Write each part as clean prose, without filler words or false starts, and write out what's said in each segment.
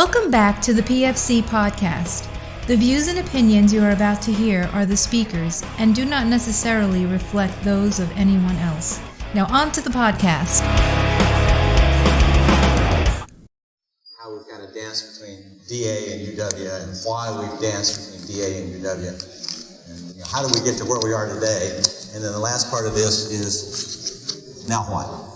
Welcome back to the PFC podcast. The views and opinions you are about to hear are the speakers and do not necessarily reflect those of anyone else. Now on to the podcast. How we've kind of danced between DA and UW and why we've danced between DA and UW. And how do we get to where we are today? And then the last part of this is now what?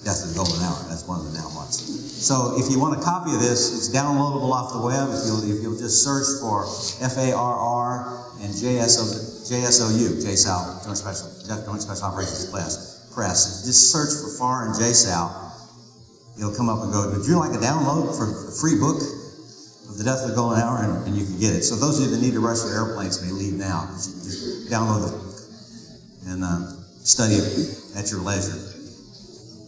Death of the Golden Hour. That's one of the now whats. So if you want a copy of this, it's downloadable off the web. If you'll just search for FARR and JSOU, JSOU, Joint Special Operations Press. Just search for FAR and JSOU. It'll come up and go, would you like a download for a free book of the Death of the Golden Hour? And you can get it. So those of you that need to rush for airplanes may leave now, because you can just download the book and study it at your leisure.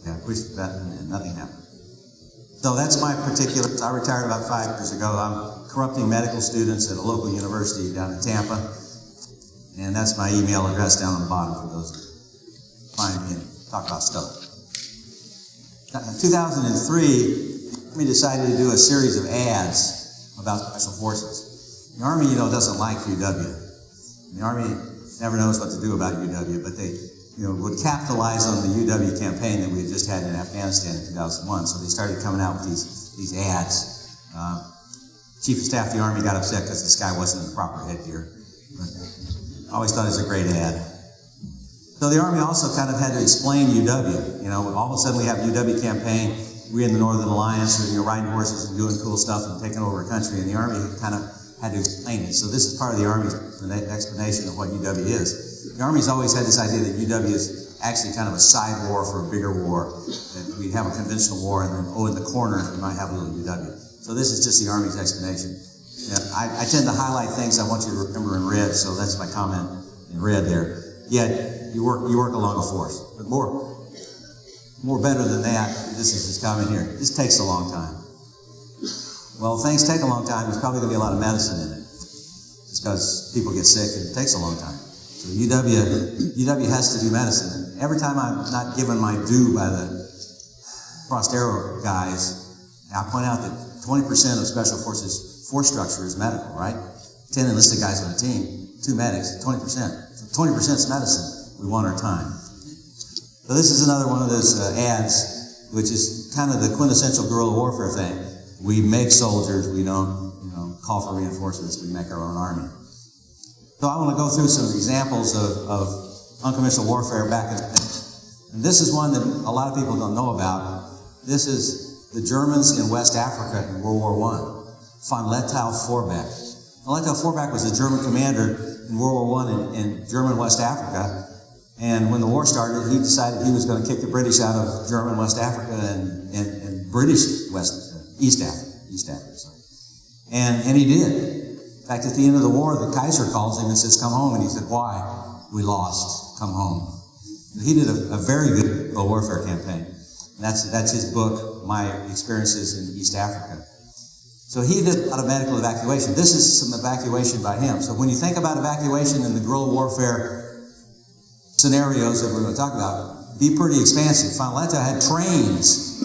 Yeah, push the button and nothing happened. So that's my particulars. I retired about 5 years ago. I'm corrupting medical students at a local university down in Tampa. And that's my email address down on the bottom for those who find me and talk about stuff. In 2003, we decided to do a series of ads about Special Forces. The Army, doesn't like UW. The Army never knows what to do about UW, but they would capitalize on the UW campaign that we had just had in Afghanistan in 2001. So they started coming out with these ads. Chief of Staff of the Army got upset because this guy wasn't in the proper headgear. But I always thought it was a great ad. So the Army also kind of had to explain UW. All of a sudden we have UW campaign. We in the Northern Alliance are riding horses and doing cool stuff and taking over a country, and the Army kind of had to explain it. So this is part of the Army's explanation of what UW is. The Army's always had this idea that UW is actually kind of a side war for a bigger war. That we'd have a conventional war, and then, in the corner, we might have a little UW. So this is just the Army's explanation. I tend to highlight things I want you to remember in red, so that's my comment in red there. Yet, you work along a force. But more better than that, this is his comment here. This takes a long time. Well, things take a long time. There's probably going to be a lot of medicine in it. Just because people get sick, and it takes a long time. So UW has to do medicine. And every time I'm not given my due by the crossed arrow guys, I point out that 20% of Special Forces force structure is medical, right? 10 enlisted guys on a team, 2 medics, 20%. So 20% is medicine. We want our time. So this is another one of those ads, which is kind of the quintessential guerrilla warfare thing. We make soldiers. We don't, call for reinforcements. We make our own army. So I want to go through some examples of unconventional warfare back in the day. And this is one that a lot of people don't know about. This is the Germans in West Africa in World War I. Von Lettow-Vorbeck. Von Lettow-Vorbeck was a German commander in World War I in German West Africa. And when the war started, he decided he was going to kick the British out of German West Africa and British East Africa. Sorry. And he did. In fact, at the end of the war, the Kaiser calls him and says, come home. And he said, why? We lost. Come home. He did a very good warfare campaign. And that's his book, My Experiences in East Africa. So he did a lot of medical evacuation. This is some evacuation by him. So when you think about evacuation in the guerrilla warfare scenarios that we're going to talk about, be pretty expansive. Von Lettow had trains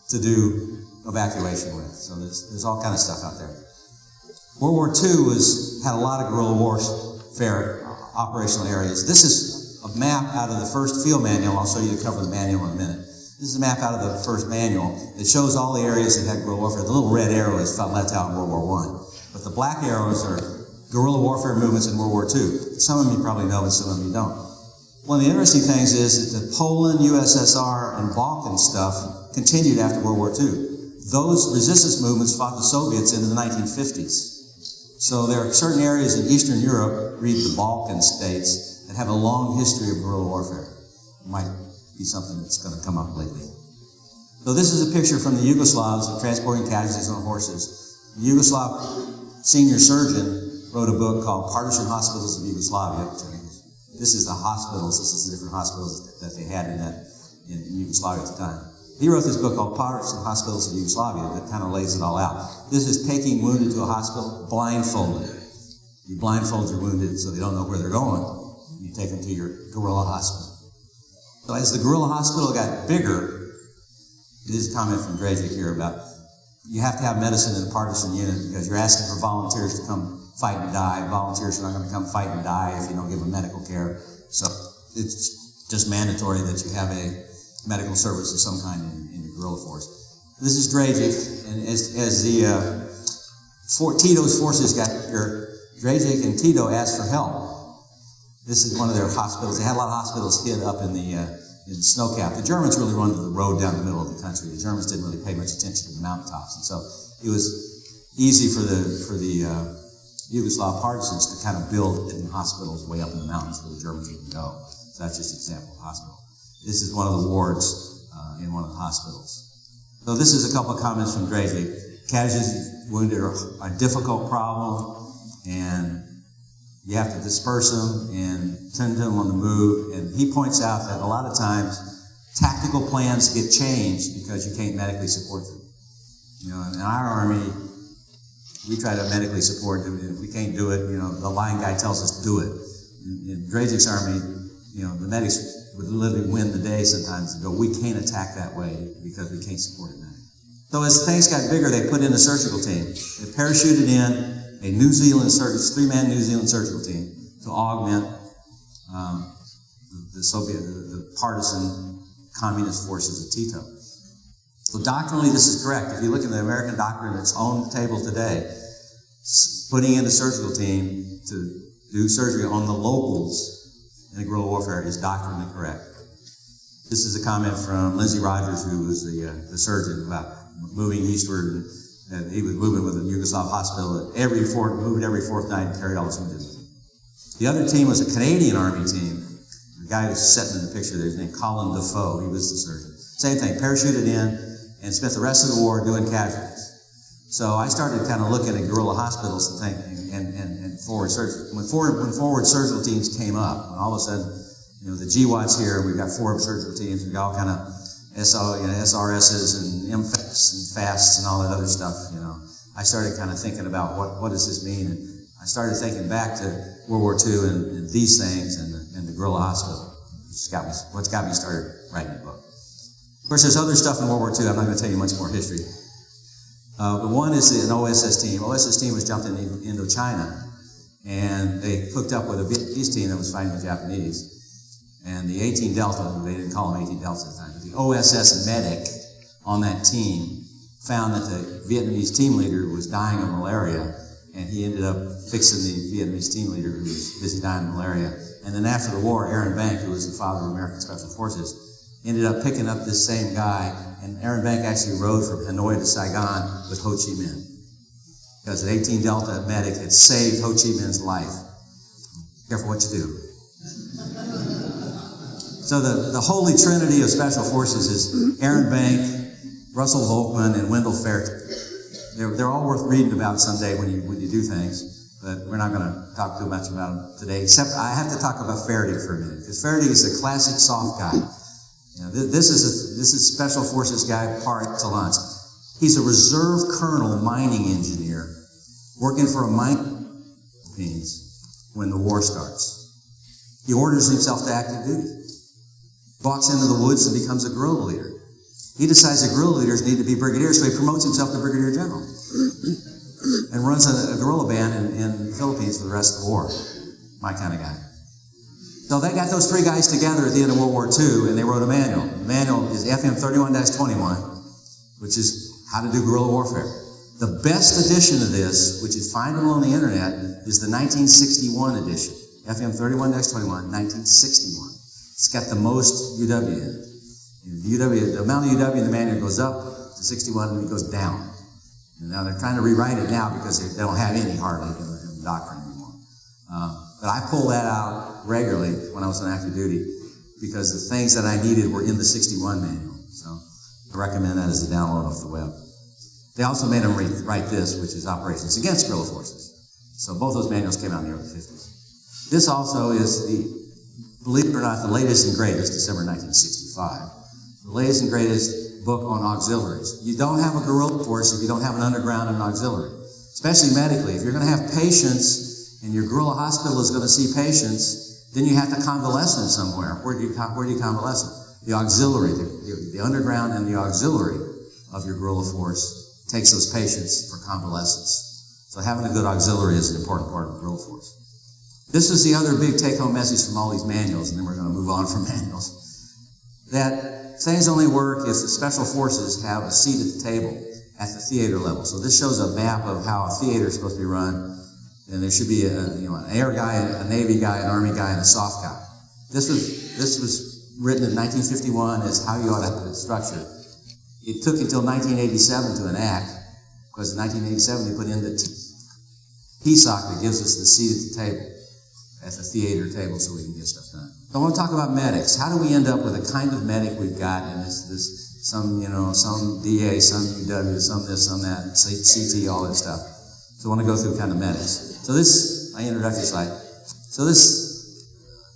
to do evacuation with. So there's all kind of stuff out there. World War II had a lot of guerrilla warfare operational areas. This is a map out of the first field manual. I'll show you the cover of the manual in a minute. This is a map out of the first manual. It shows all the areas that had guerrilla warfare. The little red arrow is Von Lettow in World War I. But the black arrows are guerrilla warfare movements in World War II. Some of you probably know, but some of you don't. One of the interesting things is that the Poland, USSR, and Balkan stuff continued after World War II. Those resistance movements fought the Soviets into the 1950s. So there are certain areas in Eastern Europe, read the Balkan states, that have a long history of guerrilla warfare. It might be something that's going to come up lately. So this is a picture from the Yugoslavs of transporting casualties on horses. The Yugoslav senior surgeon wrote a book called Partisan Hospitals of Yugoslavia. This is the hospitals. This is the different hospitals that they had in Yugoslavia at the time. He wrote this book called Partisan Hospitals of Yugoslavia that kind of lays it all out. This is taking wounded to a hospital blindfolded. You blindfold your wounded so they don't know where they're going. You take them to your guerrilla hospital. So as the guerrilla hospital got bigger, this is a comment from Dragic here about you have to have medicine in a partisan unit because you're asking for volunteers to come fight and die. Volunteers are not going to come fight and die if you don't give them medical care. So it's just mandatory that you have a medical service of some kind in your guerrilla force. This is Dragic, and as Tito's forces got here, Dragic and Tito asked for help. This is one of their hospitals. They had a lot of hospitals hid up in snowcap. The Germans really run to the road down the middle of the country. The Germans didn't really pay much attention to the mountaintops, and so it was easy for the Yugoslav partisans to kind of build hidden hospitals way up in the mountains where the Germans wouldn't go. So that's just an example of a hospital. This is one of the wards in one of the hospitals. So this is a couple of comments from Dragic. Casualties, wounded are a difficult problem, and you have to disperse them and tend to them on the move. And he points out that a lot of times tactical plans get changed because you can't medically support them. You know, in our army, we try to medically support them. If we can't do it, you know, the line guy tells us do it. In Dragic's army, you know, the medics would literally win the day sometimes and go, we can't attack that way because we can't support it. So as things got bigger, they put in a surgical team. They parachuted in a New Zealand three-man New Zealand surgical team to augment the partisan communist forces of Tito. So doctrinally, this is correct. If you look at the American doctrine that's on the table today, putting in a surgical team to do surgery on the locals in guerrilla warfare is doctrinally correct. This is a comment from Lindsey Rogers, who was the surgeon, about moving eastward, and he was moving with a Yugoslav hospital moved every fourth night and carried all his wounded with him. The other team was a Canadian Army team. The guy who's sitting in the picture there is named Colin Defoe. He was the surgeon. Same thing, parachuted in and spent the rest of the war doing casualties. So I started kind of looking at guerrilla hospitals and forward surgery. When forward surgical teams came up, when all of a sudden, you know, the GWAT's here, we've got forward surgical teams, we've got all kind of SRSs and MFAS and FASTs and all that other stuff, you know. I started kind of thinking about what does this mean, and I started thinking back to World War II and these things and the guerrilla hospital, what's got me started writing a book. Of course, there's other stuff in World War II. I'm not going to tell you much more history. But one is an OSS team. OSS team was jumped into Indochina, and they hooked up with a Vietnamese team that was fighting the Japanese. And the 18 Delta, they didn't call them 18 Delta at the time, but the OSS medic on that team found that the Vietnamese team leader was dying of malaria, and he ended up fixing the Vietnamese team leader who was busy dying of malaria. And then after the war, Aaron Bank, who was the father of American Special Forces, ended up picking up this same guy, and Aaron Bank actually rode from Hanoi to Saigon with Ho Chi Minh, because an 18 Delta medic had saved Ho Chi Minh's life. Careful what you do. So the holy trinity of special forces is Aaron Bank, Russell Volkman, and Wendell Fairton. They're all worth reading about someday when you do things, but we're not going to talk too much about them today, except I have to talk about Ferdig for a minute, because Ferdig is a classic soft guy. You know, this is special forces guy par excellence. He's a reserve colonel mining engineer working for a mining Philippines when the war starts. He orders himself to active duty. Walks into the woods and becomes a guerrilla leader. He decides that guerrilla leaders need to be brigadiers, so he promotes himself to brigadier general and runs a guerrilla band in the Philippines for the rest of the war. My kind of guy. So they got those three guys together at the end of World War II, and they wrote a manual. The manual is FM 31-21, which is how to do guerrilla warfare. The best edition of this, which is findable on the internet, is the 1961 edition. FM 31-21, 1961. It's got the most UW in it. The amount of UW in the manual goes up to 61 and it goes down. And now they're trying to rewrite it now because they don't have any hardly in the doctrine anymore. But I pull that out regularly when I was on active duty because the things that I needed were in the 61 manual. So I recommend that as a download off the web. They also made them write this, which is Operations Against Guerrilla Forces. So both those manuals came out in the early 50s. This also is believe it or not, the latest and greatest, December 1965. The latest and greatest book on auxiliaries. You don't have a guerrilla force if you don't have an underground and an auxiliary, especially medically. If you're going to have patients and your guerrilla hospital is going to see patients, then you have to convalesce them somewhere. Where do you convalesce them? The auxiliary, the underground and the auxiliary of your guerrilla force takes those patients for convalescence. So having a good auxiliary is an important part of the guerrilla force. This was the other big take-home message from all these manuals, and then we're going to move on from manuals. That things only work if the special forces have a seat at the table at the theater level. So this shows a map of how a theater is supposed to be run, and there should be an air guy, a Navy guy, an Army guy, and a soft guy. This was written in 1951 as how you ought to have it structured. It took until 1987 to enact, because in 1987 they put in the PSOC that gives us the seat at the table, at the theater table, so we can get stuff done. I want to talk about medics. How do we end up with the kind of medic we've got in this some DA, some UW, some this, some that, CT, all that stuff. So I want to go through kind of medics. So this, my introductory slide. So this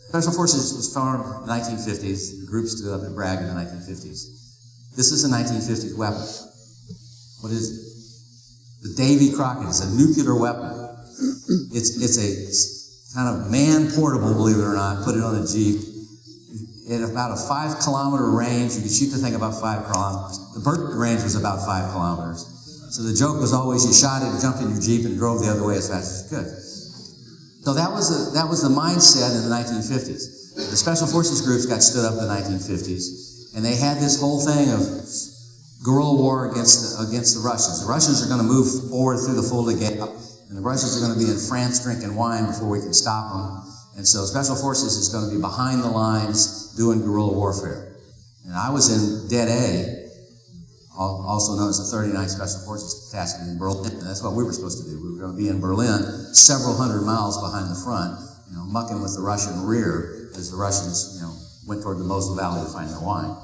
Special Forces was formed in the 1950s. The group stood up and bragged in the 1950s. This is a 1950s weapon. What is it? The Davy Crockett. It's a nuclear weapon. It's a kind of man-portable, believe it or not. Put it on a Jeep. At about a 5-kilometer range, you could shoot the thing about 5 kilometers. The Burton range was about 5 kilometers. So the joke was always you shot it, jumped in your Jeep, and drove the other way as fast as you could. So that was the mindset in the 1950s. The Special Forces groups got stood up in the 1950s, and they had this whole thing of guerrilla war against the Russians. The Russians are going to move forward through the Fulda Gap, and the Russians are going to be in France drinking wine before we can stop them. And so Special Forces is going to be behind the lines doing guerrilla warfare. And I was in Dead A, also known as the 39th Special Forces Detachment in Berlin. And that's what we were supposed to do. We were going to be in Berlin, several hundred miles behind the front, mucking with the Russian rear as the Russians, went toward the Mosel Valley to find their wine.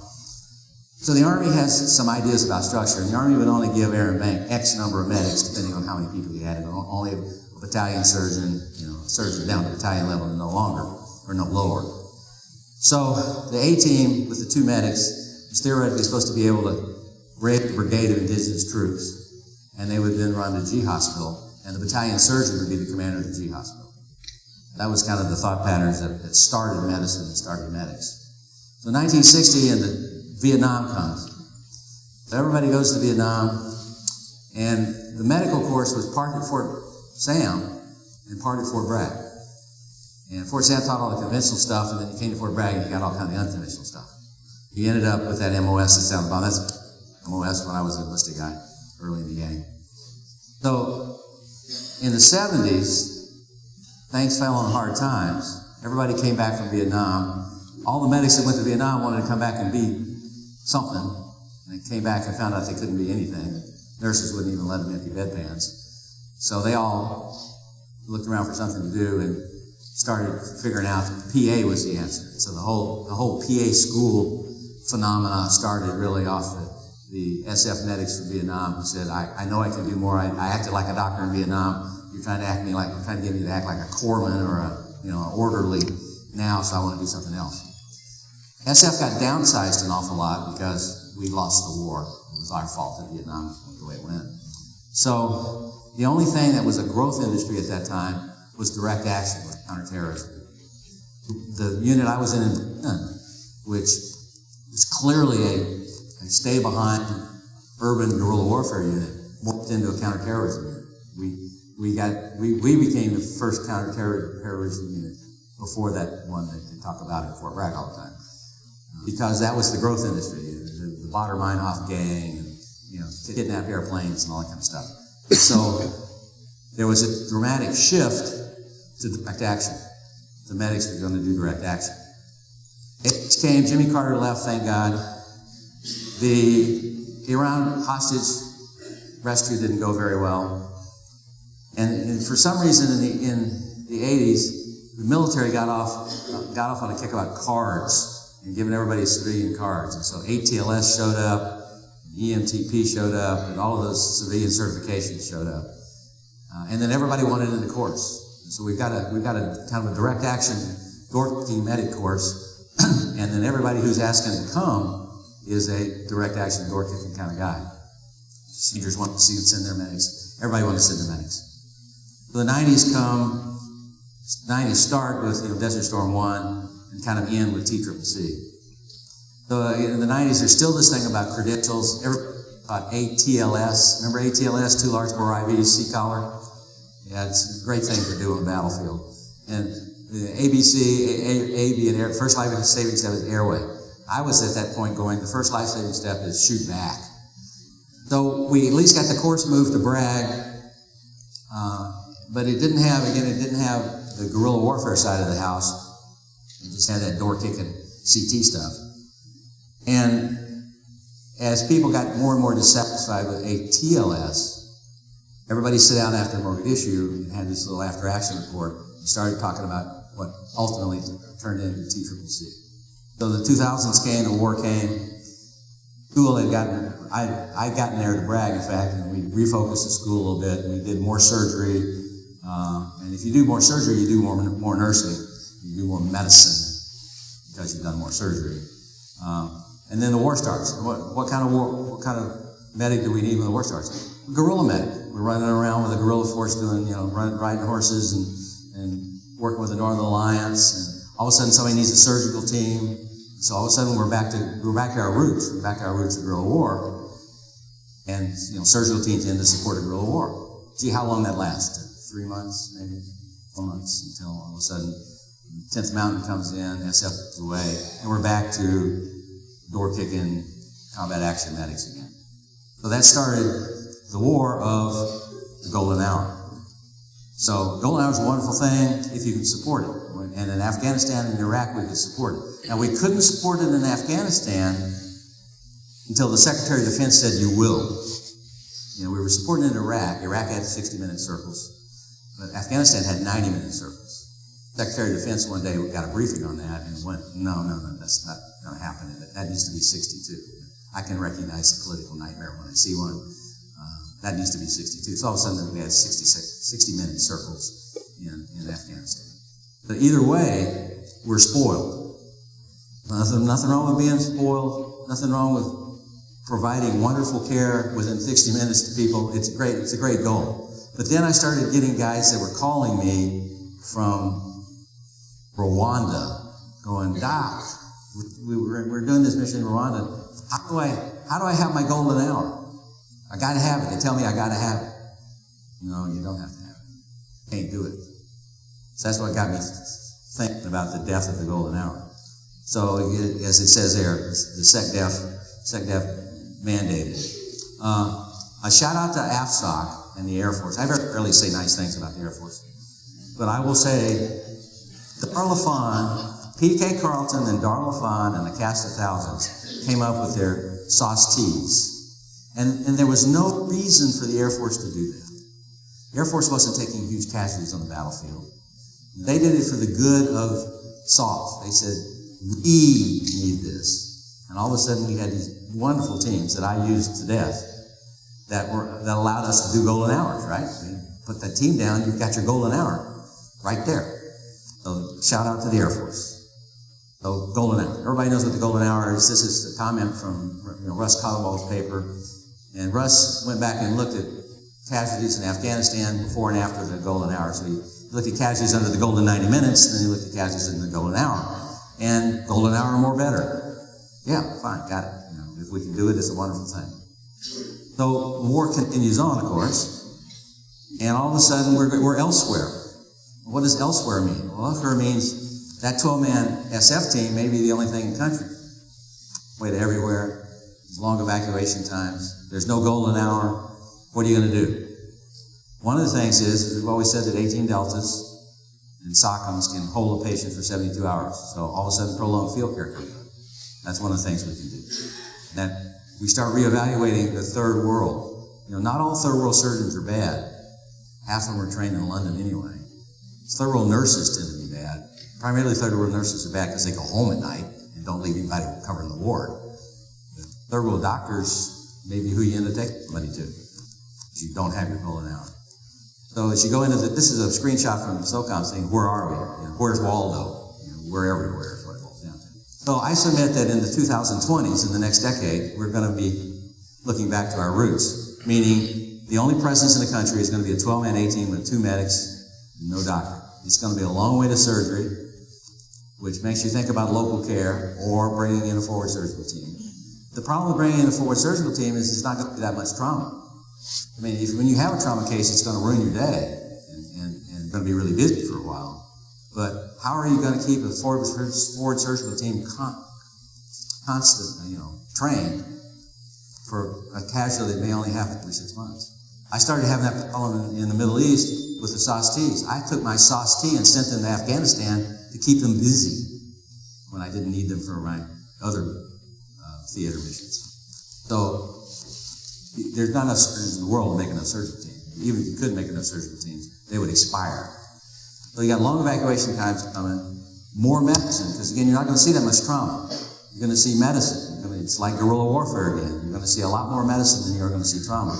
So the Army has some ideas about structure, and the Army would only give Aaron Bank X number of medics, depending on how many people he had. Only a battalion surgeon, surgeon down to battalion level and no longer, or no lower. So the A-team with the 2 medics was theoretically supposed to be able to raid a brigade of indigenous troops, and they would then run the G hospital, and the battalion surgeon would be the commander of the G hospital. That was kind of the thought patterns that started medicine and started medics. So 1960 and Vietnam comes. So everybody goes to Vietnam, and the medical course was part at Fort Sam and part at Fort Bragg. And Fort Sam taught all the conventional stuff, and then you came to Fort Bragg and you got all kind of unconventional stuff. You ended up with that MOS that's down the bottom. That's MOS when I was an enlisted guy early in the game. So in the 70s, things fell on hard times. Everybody came back from Vietnam. All the medics that went to Vietnam wanted to come back and be something. And they came back and found out they couldn't be anything. Nurses wouldn't even let them empty bedpans. So they all looked around for something to do and started figuring out PA was the answer. So the whole PA school phenomena started really off the SF medics from Vietnam who said, I know I can do more. I acted like a doctor in Vietnam. You're trying to get me to act like a corpsman or an orderly now, so I want to do something else. SF got downsized an awful lot because we lost the war. It was our fault that Vietnam went the way it went. So the only thing that was a growth industry at that time was direct action, like counterterrorism. The unit I was in Berlin, which was clearly a stay behind urban guerrilla warfare unit, morphed into a counterterrorism unit. We became the first counterterrorism unit before that one that they talk about in Fort Bragg all the time, because that was the growth industry, the Bader Meinhof gang, and kidnap airplanes and all that kind of stuff. So there was a dramatic shift to direct action. The medics were going to do direct action. It came. Jimmy Carter left, thank God. The Iran hostage rescue didn't go very well, and for some reason in the 80s, the military got off on a kick about cards and giving everybody civilian cards, and so ATLS showed up, EMTP showed up, and all of those civilian certifications showed up, and then everybody wanted in the course. And so we've got a kind of a direct action door kicking medic course, and then everybody who's asking to come is a direct action door kicking kind of guy. Seniors want to send their medics. Everybody wants to send their medics. So the 90s come. 90s start with Desert Storm 1 and kind of end with TCCC. So in the 90s, there's still this thing about credentials. about ATLS. Remember ATLS, two large bore IVs, C-collar? Yeah, it's a great thing to do on the battlefield. And the AB and first life-saving step is airway. I was at that point going, the first life-saving step is shoot back. So we at least got the course moved to Bragg, but it didn't have the guerrilla warfare side of the house. It just had that door-kicking CT stuff. And as people got more and more dissatisfied with ATLS, everybody sat down after Mogadishu and had this little after-action report and started talking about what ultimately turned into TCCC. So the 2000s came, the war came. School had I'd gotten there to Bragg, in fact, and we refocused the school a little bit. We did more surgery, and if you do more surgery, you do more nursing, you do more medicine because you've done more surgery. And then the war starts. What kind of medic do we need when the war starts? Guerrilla medic. We're running around with a guerrilla force doing, riding horses and working with the Northern Alliance, and all of a sudden somebody needs a surgical team. So all of a sudden we're back to our roots. We're back to our roots of guerrilla war, and surgical teams in to support a guerrilla war. See how long that lasts? 3 months, maybe 4 months, until all of a sudden 10th Mountain comes in, SF is away, and we're back to door-kicking combat action medics again. So that started the war of the Golden Hour. So Golden Hour is a wonderful thing if you can support it. And in Afghanistan and Iraq, we could support it. Now, we couldn't support it in Afghanistan until the Secretary of Defense said, you will. We were supporting it in Iraq. Iraq had 60-minute circles, but Afghanistan had 90-minute circles. Secretary of Defense one day got a briefing on that and went, no, that's not going to happen. That needs to be 62. I can recognize the political nightmare when I see one. That needs to be 62. So all of a sudden we had 60-minute circles in Afghanistan. But either way, we're spoiled. Nothing wrong with being spoiled. Nothing wrong with providing wonderful care within 60 minutes to people. It's a great goal. But then I started getting guys that were calling me from Rwanda, going, Doc, we're doing this mission in Rwanda. How do I have my golden hour? I got to have it. They tell me I got to have it. No, you don't have to have it. Can't do it. So that's what got me thinking about the death of the golden hour. So as it says there, the SecDef mandated. A shout out to AFSOC and the Air Force. I rarely say nice things about the Air Force, but I will say Darlafon, P.K. Carlton and Darlafon and the cast of thousands came up with their sauce teas. And there was no reason for the Air Force to do that. The Air Force wasn't taking huge casualties on the battlefield. They did it for the good of SOF. They said, we need this. And all of a sudden we had these wonderful teams that I used to death that allowed us to do golden hours, right? You put that team down, you've got your golden hour right there. So shout out to the Air Force. So golden hour. Everybody knows what the golden hour is. This is a comment from Russ Caldwell's paper. And Russ went back and looked at casualties in Afghanistan before and after the golden hour. So he looked at casualties under the golden 90 minutes, and then he looked at casualties in the golden hour. And golden hour more better. Yeah, fine, got it. If we can do it, it's a wonderful thing. So the war continues on, of course, and all of a sudden we're elsewhere. What does elsewhere mean? Well, elsewhere means that 12-man SF team may be the only thing in the country. Way to everywhere. There's long evacuation times. There's no golden hour. What are you going to do? One of the things is, we've always said that 18 deltas and SOCMs can hold a patient for 72 hours. So all of a sudden, prolonged field care comes up. That's one of the things we can do. That we start reevaluating the third world. Not all third world surgeons are bad. Half of them are trained in London anyway. Third world nurses tend to be bad. Primarily third world nurses are bad because they go home at night and don't leave anybody covering the ward. The third world doctors may be who you end up taking somebody to if you don't have your golden hour. So as you go into this is a screenshot from SOCOM saying, where are we? Where's Waldo? We're everywhere is what it boils down to. So I submit that in the 2020s, in the next decade, we're going to be looking back to our roots, meaning the only presence in the country is going to be a 12-man A team with 2 medics, no doctor. It's going to be a long way to surgery, which makes you think about local care or bringing in a forward surgical team. The problem with bringing in a forward surgical team is it's not going to be that much trauma. I mean, when you have a trauma case, it's going to ruin your day and going to be really busy for a while. But how are you going to keep a forward surgical team constantly, trained for a casualty that may only happen every 6 months? I started having that problem in the Middle East with the SOS-Ts. I took my SOS-T and sent them to Afghanistan to keep them busy when I didn't need them for my other theater missions. So there's not enough surgeons in the world to make enough surgical teams. Even if you could make enough surgical teams, they would expire. So you got long evacuation times coming, more medicine, because again, you're not going to see that much trauma. You're going to see medicine. It's like guerrilla warfare again. You're going to see a lot more medicine than you're going to see trauma.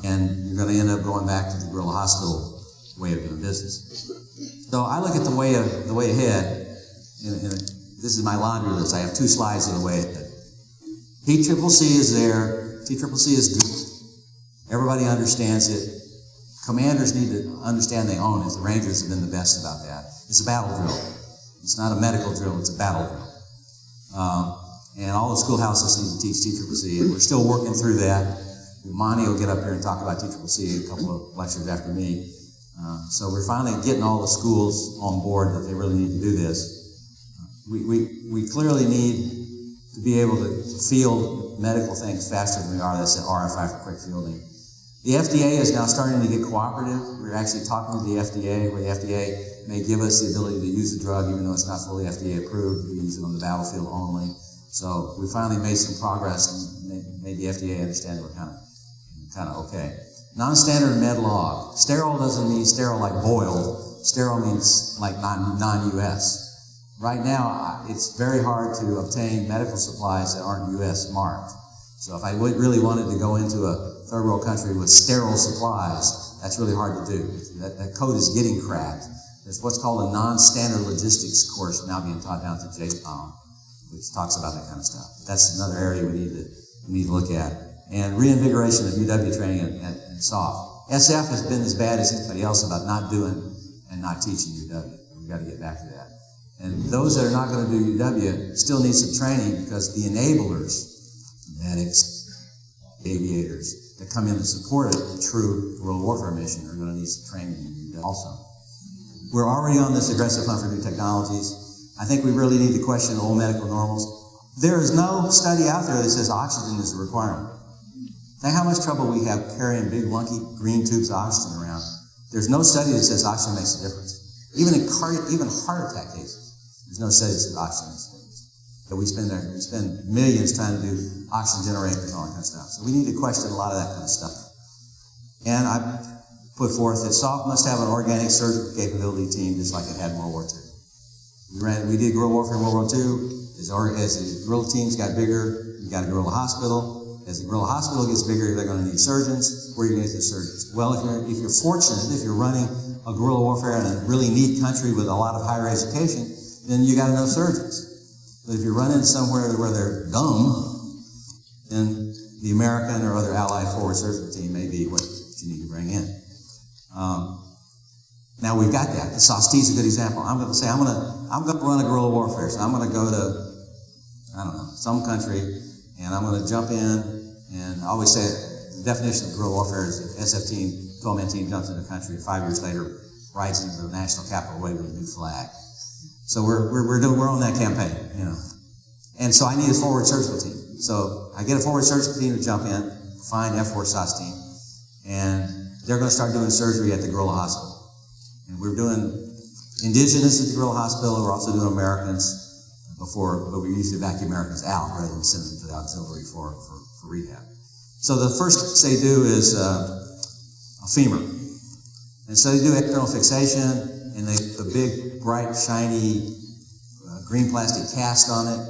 And you're going to end up going back to the guerrilla hospital way of doing business. So I look at the way ahead, this is my laundry list. I have 2 slides of the way ahead. TCCC is there. TCCC is good. Everybody understands it. Commanders need to understand they own it. The Rangers have been the best about that. It's a battle drill. It's not a medical drill, it's a battle drill. And all the schoolhouses need to teach TCCC, and we're still working through that. Monty will get up here and talk about TCCC a couple of lectures after me. So we're finally getting all the schools on board that they really need to do this. We clearly need to be able to field medical things faster than we are. That's an RFI for quick fielding. The FDA is now starting to get cooperative. We're actually talking to the FDA, where the FDA may give us the ability to use the drug even though it's not fully FDA approved. We use it on the battlefield only. So we finally made some progress and made the FDA understand that we're kind of okay. Non-standard med log. Sterile doesn't mean sterile like boiled. Sterile means like non-US. Right now, it's very hard to obtain medical supplies that aren't US marked. So if I really wanted to go into a third world country with sterile supplies, that's really hard to do. That code is getting cracked. There's what's called a non-standard logistics course now being taught down to JPOM, which talks about that kind of stuff. That's another area we need to look at. And reinvigoration of UW training and SOF. SF has been as bad as anybody else about not doing and not teaching UW. We've got to get back to that. And those that are not going to do UW still need some training, because the enablers, medics, aviators, that come in to support a true guerrilla warfare mission are going to need some training in UW also. We're already on this aggressive hunt for new technologies. I think we really need to question old medical normals. There is no study out there that says oxygen is a requirement. Think how much trouble we have carrying big, lunky, green tubes of oxygen around. There's no study that says oxygen makes a difference. Even in heart attack cases, there's no study that says oxygen makes a difference. But we spend millions trying to do oxygen generators and all that kind of stuff. So we need to question a lot of that kind of stuff. And I put forth that SOF must have an organic surgical capability team, just like it had in World War II. We did guerrilla warfare in World War II. As the guerrilla teams got bigger, you got a guerrilla hospital. As the guerrilla hospital gets bigger, they're going to need surgeons. Where are you going to get the surgeons? Well, if you're fortunate, if you're running a guerrilla warfare in a really neat country with a lot of higher education, then you got enough surgeons. But if you're running somewhere where they're dumb, then the American or other allied forward surgical team may be what you need to bring in. Now we've got that. The SOS-T is a good example. I'm going to say I'm going to run a guerrilla warfare. So I'm going to go to, I don't know, some country, and I'm going to jump in. And I always say the definition of guerrilla warfare is the SF team, 12-man team jumps into the country, 5 years later rides into the national capital waving a new flag. So we're on that campaign, you know. And so I need a forward surgical team. So I get a forward surgical team to jump in, find F4 SOS team, and they're going to start doing surgery at the guerrilla hospital. And we're doing indigenous at the guerrilla hospital, and we're also doing Americans but we used to evacuate Americans out rather than send them to the auxiliary for rehab. So the first they do is a femur. And so they do external fixation, and they put a big, bright, shiny green plastic cast on it.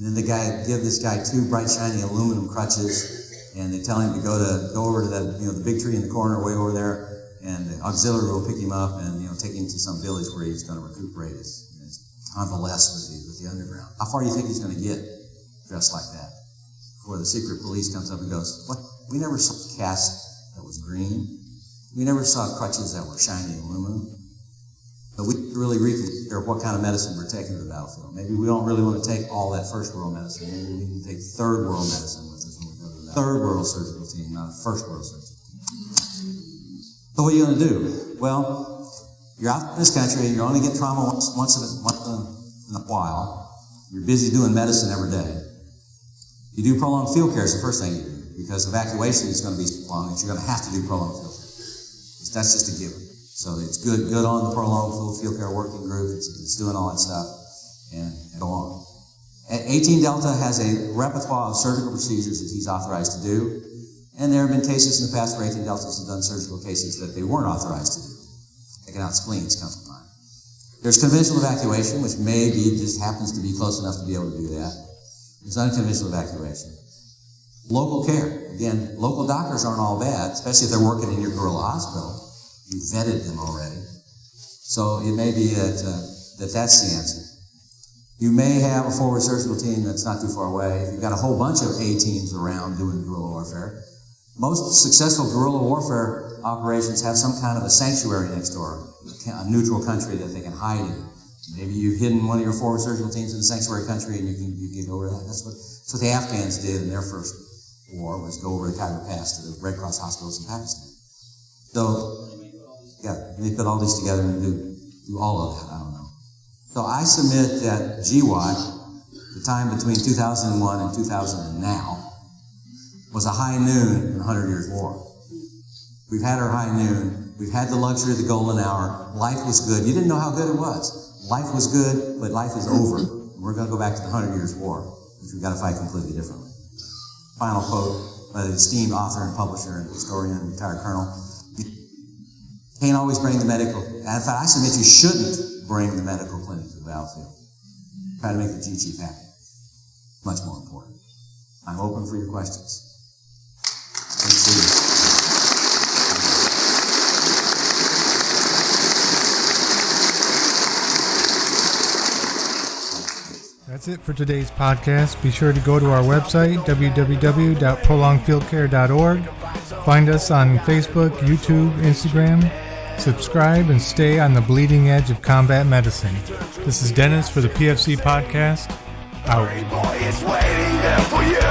And then give this guy 2 bright, shiny aluminum crutches, and they tell him to go over to that, the big tree in the corner way over there, and the auxiliary will pick him up and take him to some village where he's going to recuperate his convalesce with the underground. How far do you think he's going to get dressed like that before the secret police comes up and goes, "What? We never saw a cast that was green. We never saw crutches that were shiny aluminum." So we really reconsider what kind of medicine we're taking to the battlefield. Maybe we don't really want to take all that first world medicine. Maybe we can take third world medicine with us when we go to the third world surgical team, not a first world surgical team. So what are you going to do? Well, you're out in this country, you only get trauma once in a while. You're busy doing medicine every day. You do prolonged field care is the first thing you do, because evacuation is going to be so long that you're going to have to do prolonged field care. That's just a given. So it's good on the prolonged field care working group. It's doing all that stuff and go on. 18 Delta has a repertoire of surgical procedures that he's authorized to do, and there have been cases in the past where 18 Deltas have done surgical cases that they weren't authorized to do. Taking out spleens comes to mind. There's conventional evacuation, which maybe just happens to be close enough to be able to do that. There's unconventional evacuation. Local care. Again, local doctors aren't all bad, especially if they're working in your guerrilla hospital. You vetted them already. So it may be that's the answer. You may have a forward surgical team that's not too far away. If you've got a whole bunch of A teams around doing guerrilla warfare, most successful guerrilla warfare operations have some kind of a sanctuary next door, a neutral country that they can hide in. Maybe you've hidden one of your forward surgical teams in a sanctuary country and you can go over that. That's what the Afghans did in their first war, was go over the Khyber Pass to the Red Cross hospitals in Pakistan. So, yeah, they put all these together and do all of that. I don't know. So I submit that GWOT, the time between 2001 and 2000 and now, was a high noon in 100 Years' War. We've had our high noon. We've had the luxury of the golden hour. Life was good. You didn't know how good it was. Life was good, but life is over. We're going to go back to the 100 Years' War, which we've got to fight completely differently. Final quote by the esteemed author and publisher and historian and retired colonel. Can't always bring the medical. In fact, I submit you shouldn't bring the medical clinic to the battlefield. Try to make the G Chief happy. Much more important. I'm open for your questions. Let's see. That's it for today's podcast. Be sure to go to our website, www.prolongedfieldcare.org. Find us on Facebook, YouTube, Instagram. Subscribe and stay on the bleeding edge of combat medicine. This is Dennis for the PFC Podcast. Out. Boy, it's waiting there for you.